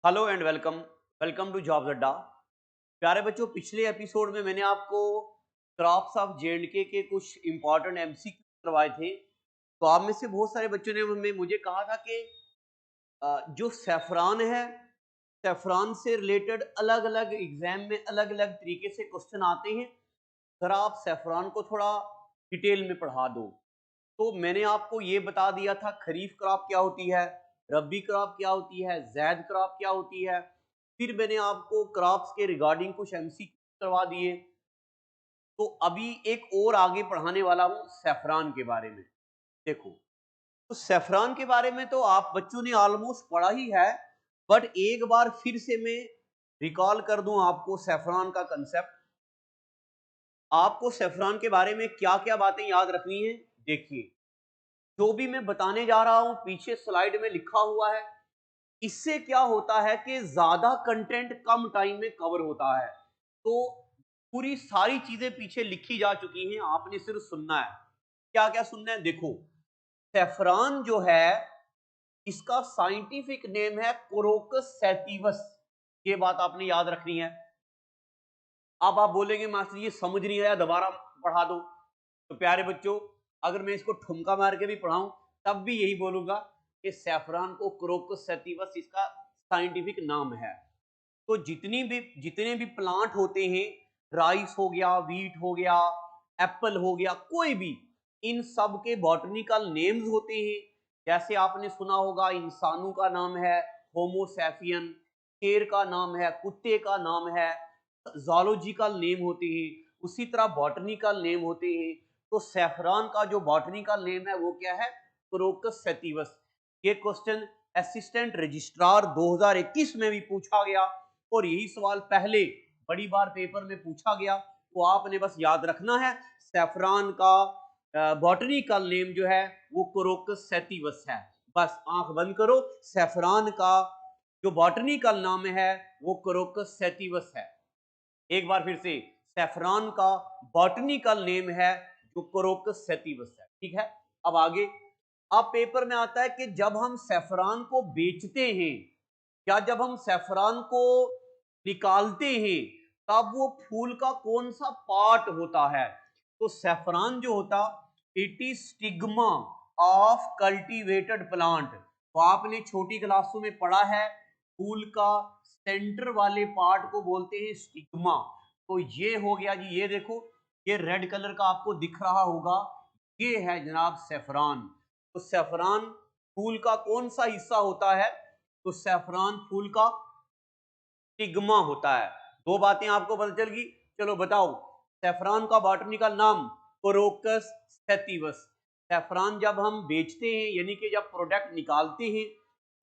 Hello and welcome welcome to jobs Adda. प्यारे बच्चों, पिछले एपिसोड में मैंने आपको क्रॉप्स ऑफ जेएंडके के कुछ इंपॉर्टेंट एमसीक्यू करवाए थे। तो आप में से बहुत सारे बच्चों ने मुझे कहा था कि जो सेफ्रॉन है, सेफ्रॉन से रिलेटेड अलग अलग एग्जाम में अलग अलग तरीके से क्वेश्चन आते हैं। अगर आप सेफ्रॉन को थोड़ा डिटेल में पढ़ा दो। तो मैंने आपको ये बता दिया था खरीफ क्रॉप क्या होती है, रबी क्रॉप क्या होती है, जैद क्रॉप क्या होती है। फिर मैंने आपको क्रॉप्स के रिगार्डिंग कुछ एमसीक्यू करवा दिए। तो अभी एक और आगे पढ़ाने वाला हूं सेफ्रॉन के बारे में। देखो, तो सेफ्रॉन के बारे में तो आप बच्चों ने ऑलमोस्ट पढ़ा ही है, बट एक बार फिर से मैं रिकॉल कर दूं आपको सेफ्रॉन का कंसेप्ट। आपको सेफ्रॉन के बारे में क्या क्या बातें याद रखनी है। देखिए, जो भी मैं बताने जा रहा हूं पीछे स्लाइड में लिखा हुआ है। इससे क्या होता है कि ज्यादा कंटेंट कम टाइम में कवर होता है। तो पूरी सारी चीजें पीछे लिखी जा चुकी हैं, आपने सिर्फ सुनना है। क्या क्या सुनना है, देखो। सेफ्रॉन जो है, इसका साइंटिफिक नेम है कोरोकस सैटिवस। ये बात आपने याद रखनी है। अब आप बोलेंगे मास्टर ये समझ नहीं आया, दोबारा पढ़ा दो। तो प्यारे बच्चों, अगर मैं इसको ठुमका मार के भी पढ़ाऊं तब भी यही बोलूंगा कि सैफरान को क्रोकस सैटिवस इसका साइंटिफिक नाम है। तो जितने भी प्लांट होते हैं, राइस हो गया, वीट हो गया, एप्पल हो गया, कोई भी, इन सब के बॉटनिकल नेम्स होते हैं। जैसे आपने सुना होगा, इंसानों का नाम है होमोसैपियन, शेर का नाम है, कुत्ते का नाम है, ज़ूलॉजिकल नेम होते हैं। उसी तरह बॉटनिकल नेम होते हैं। तो सैफरान का जो बॉटनिकल नेम है वो क्या है? Crocus sativus. ये क्वेश्चन असिस्टेंट रजिस्ट्रार 2021 में भी पूछा गया और यही सवाल पहले बड़ी बार पेपर में पूछा गया। तो आपने बस याद रखना है, सैफरान का बॉटनिकल नेम जो है वो क्रोकस सैटिवस है। बस आंख बंद करो, सैफरान का जो बॉटनिकल नाम है वो क्रोकस सैटिवस है। एक बार फिर से, सैफरान का बॉटनिकल नेम है जो कोरोकस सैटिवस है। ठीक है, अब आगे। अब पेपर में आता है कि जब हम सैफरान को बेचते हैं या जब हम सैफरान को निकालते हैं, तब वो फूल का कौन सा पार्ट होता है? तो सैफरान जो होता, it is stigma of cultivated plant. तो आपने छोटी क्लासों में पढ़ा है, फूल का सेंटर वाले पार्ट को बोलते हैं स्टिग्मा। तो ये हो गया जी, ये देखो, ये रेड कलर का आपको दिख रहा होगा, ये है जनाब सैफरान। तो सैफरान फूल का कौन सा हिस्सा होता है? तो सैफरान फूल का स्टिग्मा होता है। दो बातें आपको पता चल गई। चलो बताओ, सैफरान का बॉटनिकल नाम कोरोकस सैटिवस। सैफरान जब हम बेचते हैं, यानी कि जब प्रोडक्ट निकालते हैं,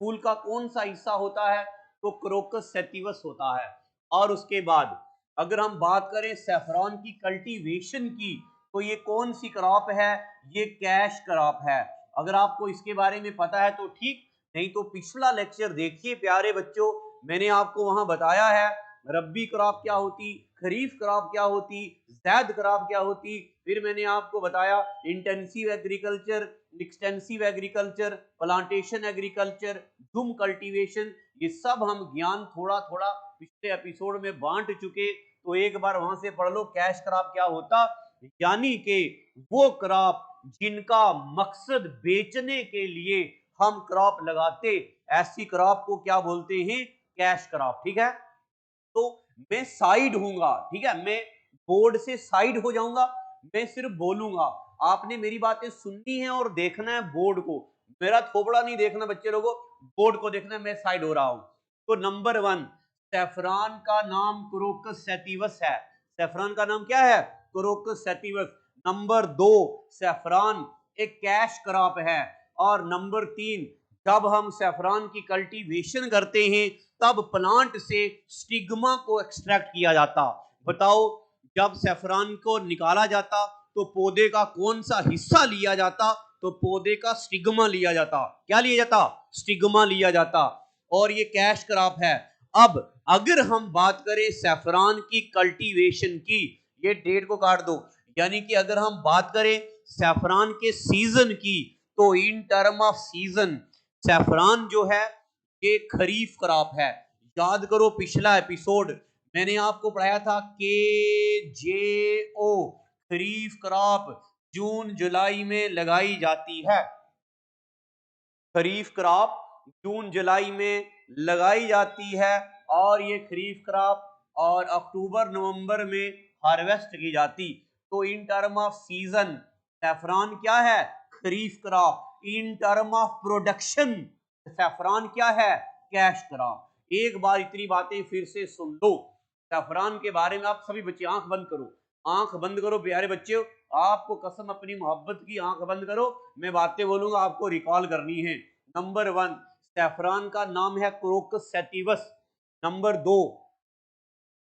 फूल का कौन सा हिस्सा होता है? तो कोरोकस सैटिवस होता है। और उसके बाद अगर हम बात करें सैफरान की कल्टीवेशन की, तो ये कौन सी क्रॉप है? ये कैश क्रॉप है। अगर आपको इसके बारे में पता है तो ठीक, नहीं तो पिछला लेक्चर देखिए प्यारे बच्चों। मैंने आपको वहां बताया है रब्बी क्रॉप क्या होती, खरीफ क्रॉप क्या होती, जैद क्रॉप क्या होती। फिर मैंने आपको बताया intensive agriculture, extensive agriculture, plantation agriculture, झूम कल्टीवेशन। ये सब हम ज्ञान थोड़ा थोड़ा पिछले एपिसोड में बांट चुके। तो एक बार वहां से पढ़ लो कैश क्रॉप क्या होता, यानी कि वो क्रॉप जिनका मकसद बेचने के लिए हम क्रॉप लगाते, ऐसी क्रॉप को क्या बोलते हैं? Cash crop. ठीक है, तो मैं साइड हूंगा, ठीक है, मैं बोर्ड से साइड हो जाऊंगा, मैं सिर्फ बोलूंगा। आपने मेरी बातें सुननी है और देखना है बोर्ड को, मेरा थोबड़ा नहीं देखना बच्चे लोगों, बोर्ड को देखना है। मैं साइड हो रहा हूं। तो नंबर 1, सैफरान का नाम क्रोकस सैटिवस है। सैफरान का नाम क्या है? Crocus sativus. नंबर 2, सैफरान एक कैश क्रॉप है। और नंबर 3, जब हम सैफरान की कल्टीवेशन करते हैं तब प्लांट से स्टिग्मा को एक्सट्रैक्ट किया जाता। बताओ, जब सैफरान को निकाला जाता तो पौधे का कौन सा हिस्सा लिया जाता? तो पौधे का स्टिग्मा लिया जाता। क्या लिया जाता? स्टिग्मा लिया जाता। और ये कैश क्रॉप है। अब अगर हम बात करें सैफरान की कल्टीवेशन की, ये डेट को काट दो, यानी कि अगर हम बात करें सैफरान के सीजन की, तो in term of season saffron जो है ये खरीफ क्रॉप है। याद करो पिछला एपिसोड मैंने आपको पढ़ाया था KJO, खरीफ क्रॉप जून जुलाई में लगाई जाती है। खरीफ क्रॉप जून जुलाई में लगाई जाती है और ये खरीफ क्रॉप और अक्टूबर नवंबर में हार्वेस्ट की जाती। तो in term of season saffron क्या है? Kharif crop. In term of production saffron क्या है? Cash crop. एक बार इतनी बातें फिर से सुन लो सैफरान के बारे में। आप सभी बच्चे आंख बंद करो, आंख बंद करो प्यारे बच्चे, आपको कसम अपनी मोहब्बत की, आंख बंद करो, मैं बातें बोलूंगा आपको रिकॉल करनी है। नंबर 1, सैफरान का नाम है क्रोकस सैटिवस। नंबर 2,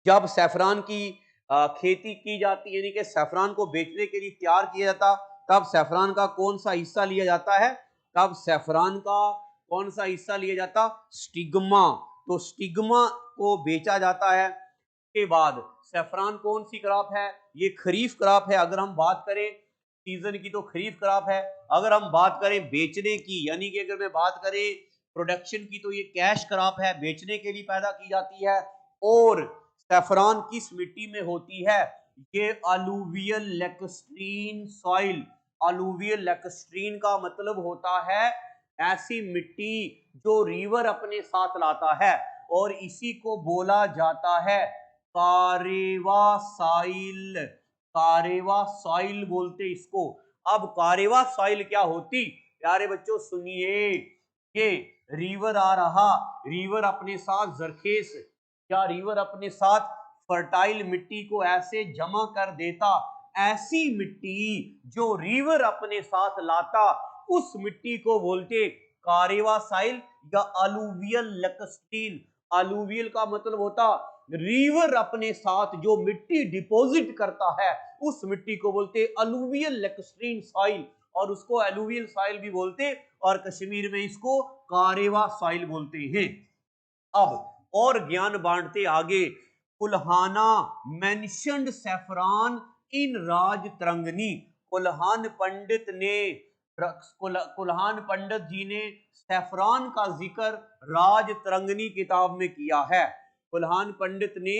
जब सैफरान की खेती की जाती यानी कि सैफरान को बेचने के लिए तैयार किया जाता, तब सैफरान का कौन सा हिस्सा लिया जाता है? तब सैफरान का कौन सा हिस्सा लिया जाता? स्टिग्मा। तो स्टिग्मा को बेचा जाता है। के बाद सैफरान कौन सी क्रॉप है? ये खरीफ क्रॉप है। अगर हम बात करें सीजन की तो खरीफ क्रॉप है। अगर हम बात करें बेचने की यानी कि अगर मैं बात करें प्रोडक्शन की तो ये कैश क्रॉप है, बेचने के लिए पैदा की जाती है। और सैफरान किस मिट्टी में होती है? ये अलूवियल लैक्स्ट्रीन सॉइल। अलूवियल लैक्स्ट्रीन का मतलब होता है ऐसी मिट्टी जो रिवर अपने साथ लाता है, और इसी को बोला जाता है कारेवा सॉइल। कारेवा सॉइल बोलते इसको। अब कारेवा सॉइल क्या होती? प्यारे बच्चों सुनिए, ये रिवर आ रहा, रिवर अपने साथ जरखेज या रिवर अपने साथ फर्टाइल मिट्टी को ऐसे जमा कर देता, ऐसी मिट्टी जो रिवर अपने साथ लाता उस मिट्टी को बोलते कारेवा साइल या अलूवियल लैक्स्ट्रीन। अलूवियल का मतलब होता रिवर अपने साथ जो मिट्टी डिपॉजिट करता है उस मिट्टी को बोलते अलूवियल लैक्स्ट्रीन सॉइल, और उसको अलूवियल सॉइल भी बोलते और कश्मीर में इसको कारेवा सॉइल बोलते हैं। अब और ज्ञान बांटते आगे। कुल्हाना मेंशन्ड सैफरान इन राज तरंगनी। कुल्हान पंडित ने कुल्हान पंडित जी ने सैफरान का जिक्र राज तरंगनी किताब में किया है। कुल्हान पंडित ने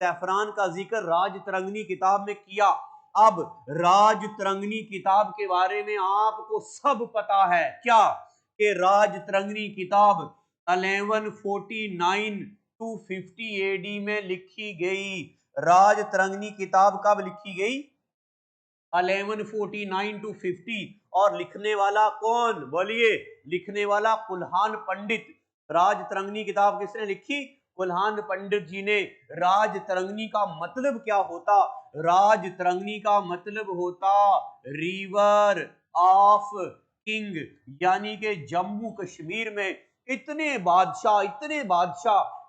सैफरान का जिक्र राज तरंगनी किताब में किया। अब राज तरंगनी किताब के बारे में आपको सब पता है क्या? कि राज तरंगनी किताब 1149 टू 50 AD में लिखी गई। राज तरंगनी किताब कब लिखी गई? 1149 टू 50। और लिखने वाला कौन? बोलिए। लिखने वाला कुल्हान पंडित। राज तरंगनी किताब किसने लिखी? कुल्हान पंडित जी ने। राज तरंगनी का मतलब क्या होता? राज तरंगनी का मतलब होता रिवर ऑफ किंग, यानी कि जम्मू कश्मीर में इतने बादशाह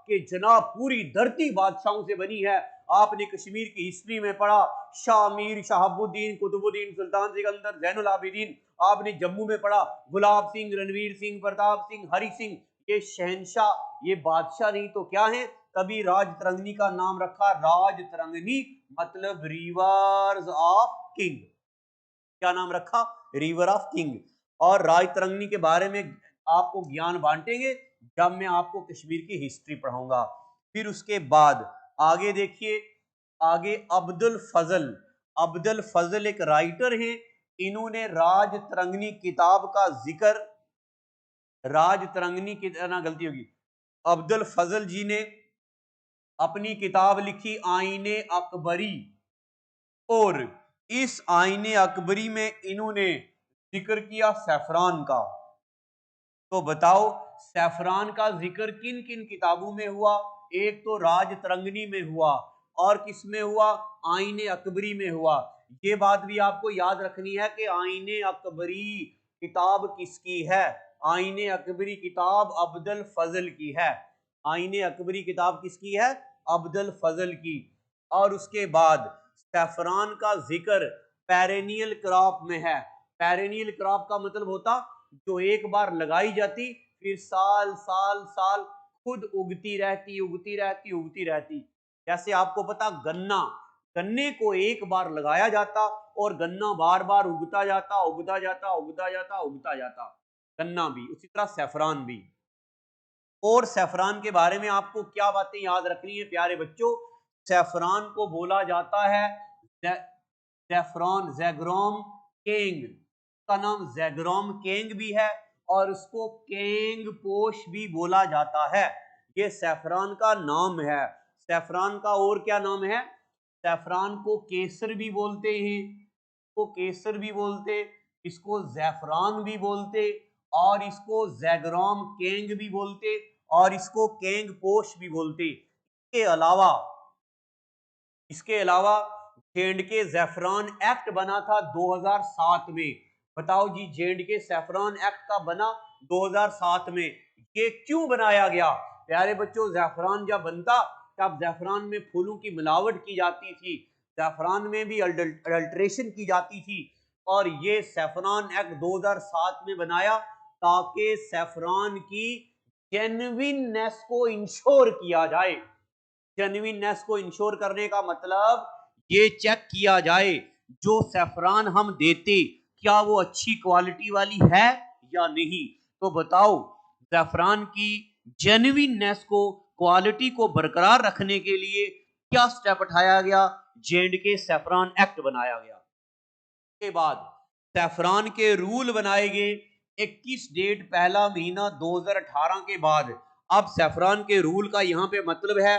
के जनाब पूरी धरती बादशाहों से बनी है। आपने कश्मीर की हिस्ट्री में पढ़ा शाह मीर, शहाबुद्दीन, कुतुबुद्दीन, सुल्तान सिकंदर, जैनुल आबिदीन। आपने जम्मू में पढ़ा गुलाब सिंह, रणवीर सिंह, प्रताप सिंह, हरि सिंह। ये शहनशाह, ये बादशाह नहीं तो क्या है? तभी राज तरंगनी का नाम रखा राज तरंगनी, मतलब रिवर्स ऑफ किंग। क्या नाम रखा? River of king. और राज तरंगनी के बारे में आपको ज्ञान बांटेंगे जब मैं आपको कश्मीर की हिस्ट्री पढ़ाऊंगा। फिर उसके बाद आगे देखिए, आगे अब्दुल फजल। अब्दुल फजल एक राइटर हैं। इन्होंने राज तरंगनी किताब का जिक्र, राज तरंगनी की ना गलती होगी, अब्दुल फजल जी ने अपनी किताब लिखी आईने अकबरी, और इस आईने अकबरी में इन्होंने जिक्र किया सैफरान का। तो बताओ सैफरान का जिक्र किन किन किताबों में हुआ? एक तो राज तरंगनी में हुआ, और किस में हुआ? आईने अकबरी में हुआ। ये बात भी आपको याद रखनी है कि आईने अकबरी किताब किसकी है? आईने अकबरी किताब अब्दुल फजल की है। आईने अकबरी किताब किसकी है? अब्दुल फजल की। और उसके बाद सैफरान का जिक्र पेरेनियल क्रॉप में है। पेरेनियल क्रॉप का मतलब होता जो एक बार लगाई जाती फिर साल साल साल खुद उगती रहती, उगती रहती, उगती रहती। जैसे आपको पता गन्ना, गन्ने को एक बार लगाया जाता और गन्ना बार बार उगता जाता, उगता जाता, उगता जाता, उगता जाता। गन्ना भी उसी तरह सैफरान भी। और सैफरान के बारे में आपको क्या बातें याद रखनी है प्यारे बच्चों? सैफरान को बोला जाता है जैफरॉन, जैगरोम केंग, का नाम जैगरोम केंग भी है और उसको केंग पोश भी बोला जाता है। ये सैफरान का नाम है। सैफरान का और क्या नाम है? सैफरान को केसर भी बोलते हैं, इसको केसर भी बोलते, इसको जैफरान भी बोलते और इसको जैगरोम केंग भी बोलते और इसको केंग पोश भी बोलते। इसके अलावा जे.एंड.के ज़ैफ़रान एक्ट बना था 2007 में। बताओ जी, जे.एंड.के ज़ैफ़रान एक्ट का बना 2007 में। ये क्यों बनाया गया? प्यारे बच्चों, ज़ैफ़रान जब बनता तब ज़ैफ़रान में फूलों की मिलावट की जाती थी, ज़ैफ़रान में भी अडल्ट्रेशन की जाती थी और ये ज़ैफ़रान एक्ट 2007 में बनाया ताकि ज़ैफ़रान की जेन्युइननेस को इंश्योर किया जाए। जेन्युइननेस को इंश्योर करने का मतलब ये चेक किया जाए जो सैफरान हम देते क्या वो अच्छी क्वालिटी वाली है या नहीं। तो बताओ, सैफरान की जेन्युइननेस को, क्वालिटी को बरकरार रखने के लिए क्या स्टेप उठाया गया? जे.एंड.के सैफरान एक्ट बनाया गया। के बाद सैफरान के रूल बनाए गए 21 डेट पहला महीना 2018 के बाद। अब सैफरान के रूल का यहाँ पे मतलब है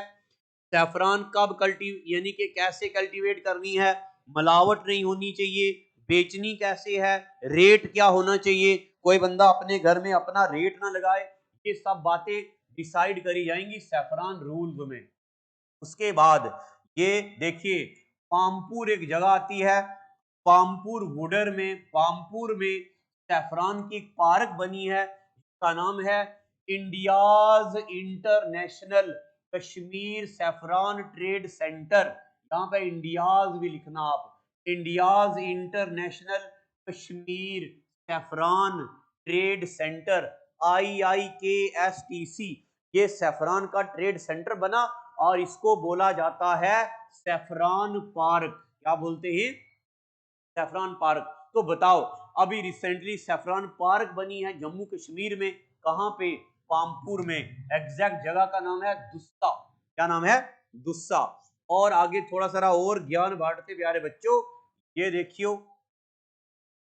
सैफरान कब यानी कि कैसे कल्टीवेट करनी है, मिलावट नहीं होनी चाहिए, बेचनी कैसे है, रेट क्या होना चाहिए, कोई बंदा अपने घर में अपना रेट ना लगाए, ये सब बातें डिसाइड करी जाएंगी सैफरान रूल्स में। उसके बाद ये देखिए, पामपुर एक जगह आती है, पामपुर में सैफरान की एक पार्क बनी है जिसका नाम है India's international Kashmir saffron trade centre. यहाँ पे इंडियाज भी लिखना आप, India's international Kashmir saffron trade centre, IIKSTC। ये सैफरान का ट्रेड सेंटर बना और इसको बोला जाता है सैफरान पार्क। क्या बोलते हैं? Saffron park. तो बताओ, अभी रिसेंटली सैफरान पार्क बनी है जम्मू कश्मीर में, कहां पे? पामपुर में। एग्जैक्ट जगह का नाम है दुस्सा। क्या नाम है? दुस्सा। और आगे थोड़ा सा और ज्ञान बांटते प्यारे बच्चों, ये देखियो,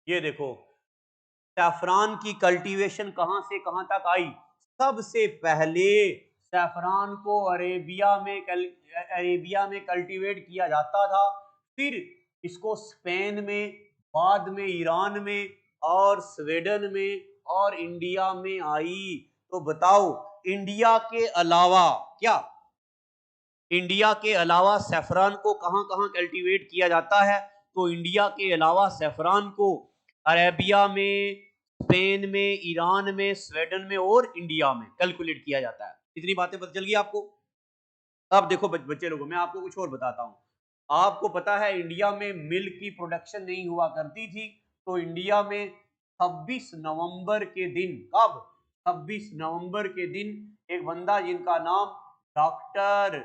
ये देखो, सैफरान की कल्टीवेशन कहां से कहां तक आई? सबसे पहले सैफरान को अरेबिया में कल्टीवेट किया जाता था, फिर इसको स्पेन में, बाद में ईरान में और स्वीडन में और इंडिया में आई। तो बताओ, इंडिया के अलावा क्या, इंडिया के अलावा सैफरान को कहां कहां कल्टीवेट किया जाता है? तो इंडिया के अलावा सैफरान को अरेबिया में, स्पेन में, ईरान में, स्वीडन में और इंडिया में कैलकुलेट किया जाता है। इतनी बातें पता चल गई आपको? अब देखो बच्चे लोगों, मैं आपको कुछ और बताता हूं। आपको पता है इंडिया में मिल्क की प्रोडक्शन नहीं हुआ करती थी, तो इंडिया में 26 नवंबर के दिन, कब? 26 नवंबर के दिन एक बंदा जिनका नाम doctor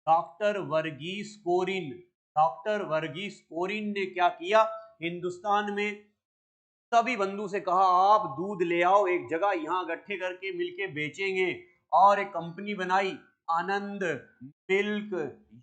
doctor Verghese Kurien, doctor Verghese Kurien ने क्या किया? हिंदुस्तान में सभी बंधु से कहा आप दूध ले आओ एक जगह, यहां इकट्ठे करके मिलके बेचेंगे। और एक कंपनी बनाई, आनंद मिल्क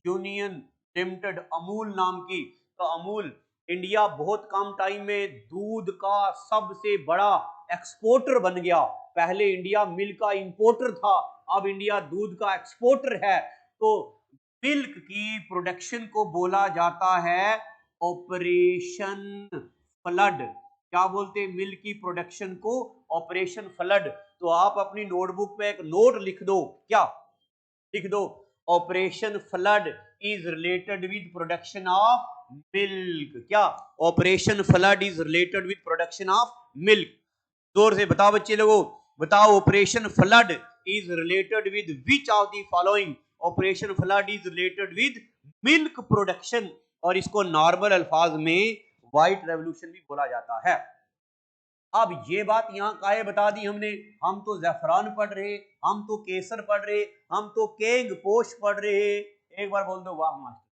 यूनियन लिमिटेड, अमूल नाम की। तो अमूल, इंडिया बहुत कम टाइम में दूध का सबसे बड़ा एक्सपोर्टर बन गया। पहले इंडिया मिल्क का इंपोर्टर था, अब इंडिया दूध का एक्सपोर्टर है। तो मिल्क की प्रोडक्शन को बोला जाता है ऑपरेशन फ्लड। क्या बोलते हैं मिल्क की प्रोडक्शन को? Operation flood. तो आप अपनी नोटबुक पे एक नोट लिख दो, क्या लिख दो? Operation flood is related with production of milk. क्या? Operation flood is related with production of milk. जोर से बताओ बच्चे लोगों, बताओ, operation flood is related with which of the following? Operation flood is related with milk production, और इसको normal अल्फाज में व्हाइट रेवोल्यूशन भी बोला जाता है। अब ये बात यहाँ काहे बता दी हमने? हम तो जैफरान पढ़ रहे, हम तो केसर पढ़ रहे, हम तो केंग पोश पढ़ रहे। एक बार बोल दो वाह मास्टर।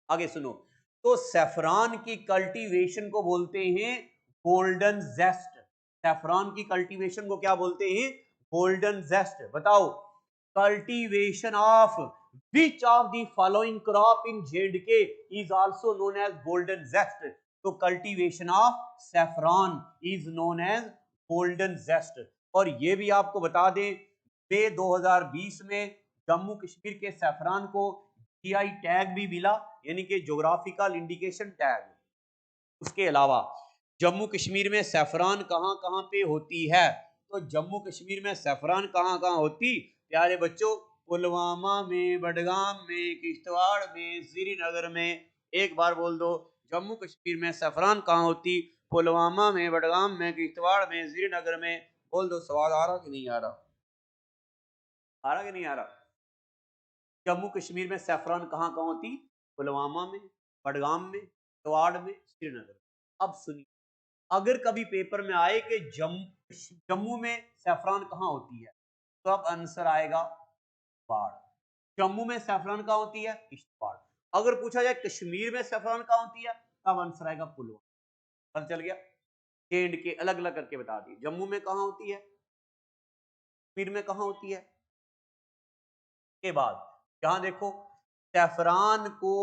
आगे सुनो, तो सैफरान की कल्टीवेशन को बोलते हैं गोल्डन जेस्ट। सैफरान की कल्टीवेशन को क्या बोलते हैं? Golden zest. बताओ cultivation of which of the following crop in J&K is also known as golden zest. तो cultivation of saffron is known as golden zest. और ये भी आपको बता दें मई 2020 में जम्मू कश्मीर के सैफरान को जीआई टैग भी मिला, यानी कि ज्योग्राफिकल इंडिकेशन टैग। उसके अलावा जम्मू कश्मीर में सैफरान कहाँ कहाँ पे होती है, तो जम्मू कश्मीर में सैफरान कहाँ कहाँ होती प्यारे बच्चों, पुलवामा में, बडगाम में, किश्तवाड़ में, श्रीनगर में। एक बार बोल दो, जम्मू कश्मीर में सैफरान कहाँ होती, पुलवामा में, बडगाम में, किश्तवाड़ में, श्रीनगर में। बोल दो, सवाल आ रहा कि नहीं आ रहा, आ रहा कि नहीं आ रहा? जम्मू कश्मीर में सैफरान कहाँ कहाँ होती, पुलवामा में, बडगाम में, किश्तवाड़ में, श्रीनगर। अब सुनिए, अगर कभी पेपर में आए कि जम्मू में सैफरान कहाँ होती है, तो अब आंसर आएगा बाढ़। जम्मू में सैफरान कहाँ होती है, किश्तवाड़। अगर पूछा जाए कश्मीर में सैफरान कहाँ होती है, तब आंसर आएगा पुलवामा। पता चल गया? के अलग अलग करके बता दिए, जम्मू में कहाँ होती है, कश्मीर में कहाँ होती है। के बाद यहां देखो, सैफरान को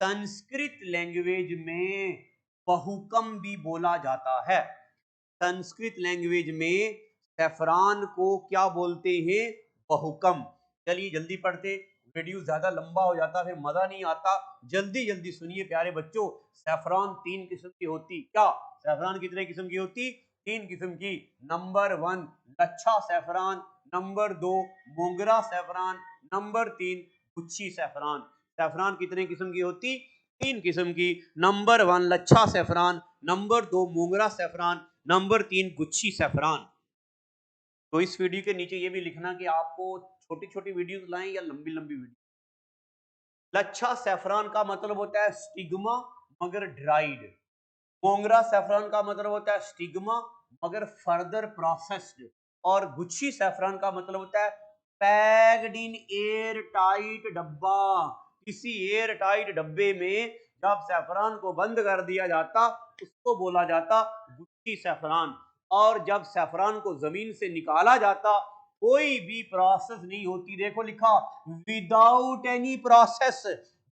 संस्कृत लैंग्वेज में बहुकम भी बोला जाता है। संस्कृत लैंग्वेज में सैफरान को क्या बोलते हैं, बहुकम। चलिए जल्दी पढ़ते, वीडियो ज्यादा लंबा हो जाता फिर मजा नहीं आता। जल्दी जल्दी सुनिए प्यारे बच्चों। सैफरान 3 किस्म की होती। क्या सैफरान कितने किस्म की होती, 3 किस्म की। नंबर 1 लच्छा सैफरान, नंबर 2 मोगरा सैफरान, नंबर 3 गुच्छी सैफरान। सैफरान कितने किस्म की होती, 3 किस्म की। नंबर 1 लच्छा सैफरान, नंबर 2 मोगरा सैफरान, नंबर 3 गुच्छी सैफरान। तो इस वीडियो के नीचे ये भी लिखना कि आपको छोटी छोटी वीडियोस लाएं या लंबी लंबी वीडियो। लच्छा सैफरान का मतलब होता है स्टिग्मा मगर ड्राइड। मोगरा सैफरान का मतलब होता है स्टिग्मा मगर फर्दर प्रोसेस्ड। और गुच्छी सैफरान का मतलब होता है पैक्ड इन एयर टाइट डब्बा। किसी एयर टाइट डब्बे में जब सैफरान को बंद कर दिया जाता उसको बोला जाता गुच्छी सैफरान। और जब सैफरान को जमीन से निकाला जाता कोई भी प्रोसेस नहीं होती, देखो लिखा विदाउट एनी प्रोसेस।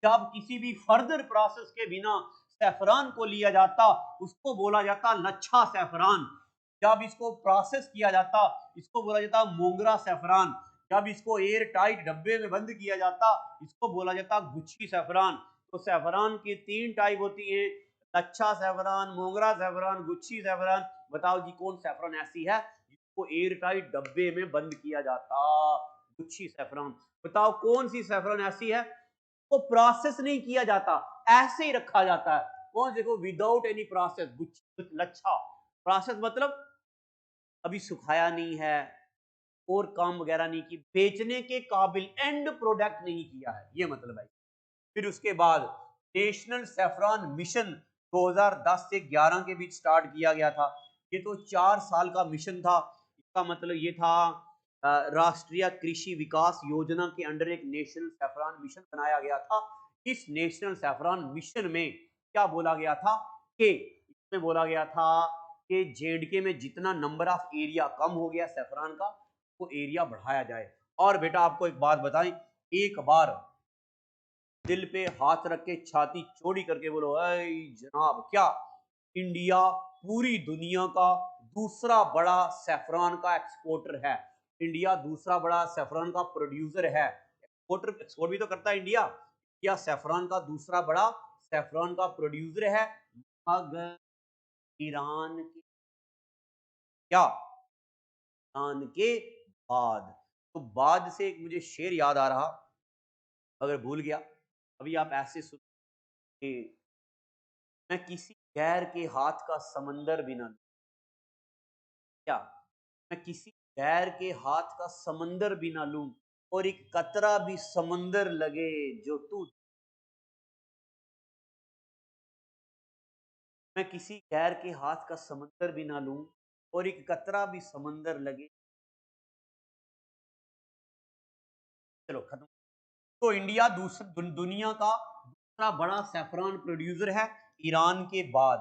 जब किसी भी फर्दर प्रोसेस के बिना सैफरान को लिया जाता उसको बोला जाता लच्छा सैफरान। जब इसको प्रोसेस किया जाता इसको बोला जाता मोगरा सैफरान। जब इसको एयर टाइट डब्बे में बंद किया जाता इसको बोला जाता गुच्छी सैफरान। तो सैफरान की 3 टाइप होती है, लच्छा सैफरान, मोगरा सैफरान, गुच्छी सैफरान। बताओ जी कौन सैफरान ऐसी है जिसको एयर टाइट डब्बे में बंद किया जाता, गुच्छी सैफरान। बताओ कौन सी सैफरान ऐसी है को प्रोसेस नहीं किया जाता, ऐसे ही रखा जाता है। कौन, देखो विदाउट एनी प्रोसेस, लच्छा। प्रोसेस मतलब अभी सुखाया नहीं है और काम वगैरह नहीं की, बेचने के काबिल एंड प्रोडक्ट नहीं किया है, ये मतलब है। फिर उसके बाद नेशनल सैफरान मिशन 2010 से 11 के बीच स्टार्ट किया गया था। ये तो 4 साल का मिशन था। इसका मतलब ये था राष्ट्रीय कृषि विकास योजना के अंडर एक नेशनल सैफरान मिशन बनाया गया था। इस नेशनल सैफरान मिशन में क्या बोला गया था कि इसमें बोला गया था कि जेडके में जितना नंबर ऑफ एरिया कम हो गया सैफरान का वो एरिया बढ़ाया जाए। और बेटा आपको एक बात बताएं, एक बार दिल पे हाथ रख के छाती चौड़ी करके बोलो, ऐ जनाब, क्या इंडिया पूरी दुनिया का दूसरा बड़ा सैफरान का एक्सपोर्टर है। इंडिया दूसरा बड़ा सैफरान का प्रोड्यूसर है। एक्सपोर्ट भी तो करता है इंडिया। इंडिया सैफरान का दूसरा बड़ा सैफरान का प्रोड्यूसर है मगर ईरान के, क्या ईरान के बाद। तो बाद से एक मुझे शेर याद आ रहा, अगर भूल गया अभी आप ऐसे सुन के, मैं किसी गैर के हाथ का समंदर भी ना लूं। क्या मैं किसी गैर के हाथ का समंदर भी ना लूं और एक कतरा भी समंदर लगे जो तू। मैं किसी गैर के हाथ का समंदर भी ना लूं और एक कतरा भी समंदर लगे। चलो खत्म। तो इंडिया दुनिया का दूसरा बड़ा सैफरान प्रोड्यूसर है ईरान के बाद।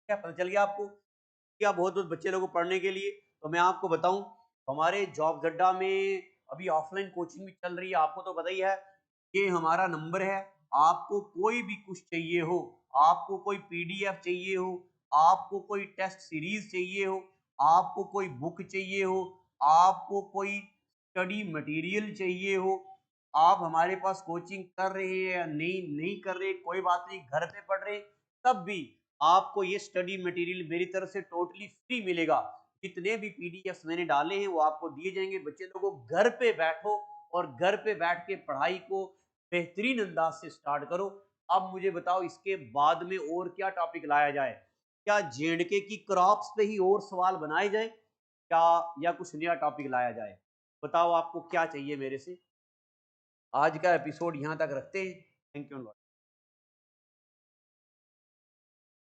क्या पता चल गया आपको? क्या बहुत बहुत बच्चे लोगों को पढ़ने के लिए, तो मैं आपको बताऊं हमारे जॉब अड्डा में अभी ऑफलाइन कोचिंग भी चल रही है, आपको तो पता ही है। ये हमारा नंबर है, आपको कोई भी कुछ चाहिए हो, आपको कोई पीडीएफ चाहिए हो, आपको कोई टेस्ट सीरीज चाहिए हो, आपको कोई बुक चाहिए हो, आपको कोई स्टडी मटेरियल चाहिए हो, आप हमारे पास कोचिंग कर रहे हैं या नहीं कर रहे, कोई बात नहीं, घर पे पढ़ रहे, तब भी आपको ये स्टडी मटेरियल मेरी तरफ से टोटली फ्री मिलेगा। जितने भी पीडीएफ मैंने डाले हैं वो आपको दिए जाएंगे। बच्चे लोगों, घर पे बैठो और घर पे बैठ के पढ़ाई को बेहतरीन अंदाज से स्टार्ट करो। अब मुझे बताओ, इसके बाद में और क्या टॉपिक लाया जाए? क्या जेएंडके की क्रॉप्स पे ही और सवाल बनाए जाए, क्या या कुछ नया टॉपिक लाया जाए? बताओ आपको क्या चाहिए मेरे से। आज का एपिसोड यहाँ तक रखते हैं। Thank you.